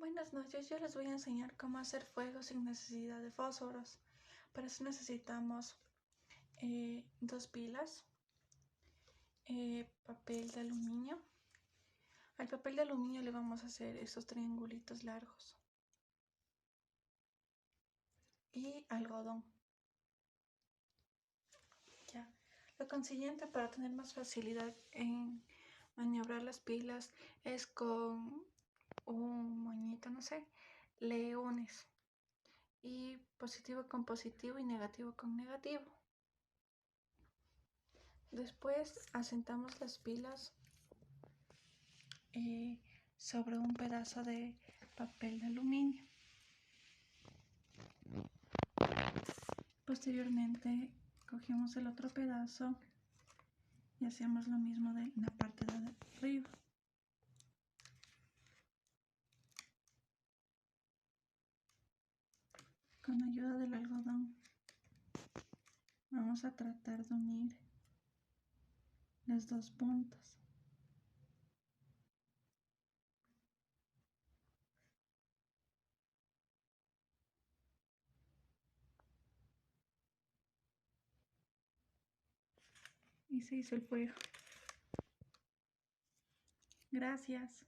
Buenas noches, yo les voy a enseñar cómo hacer fuego sin necesidad de fósforos. Para eso necesitamos 2 pilas, papel de aluminio. Al papel de aluminio le vamos a hacer estos triangulitos largos y algodón. Ya. Lo consiguiente, para tener más facilidad en maniobrar las pilas, es con un moñito, no sé, le unes y positivo con positivo y negativo con negativo. Después asentamos las pilas sobre un pedazo de papel de aluminio. Posteriormente cogemos el otro pedazo y hacemos lo mismo de la parte de arriba. Con ayuda del algodón vamos a tratar de unir las dos puntas. Y se hizo el fuego. Gracias.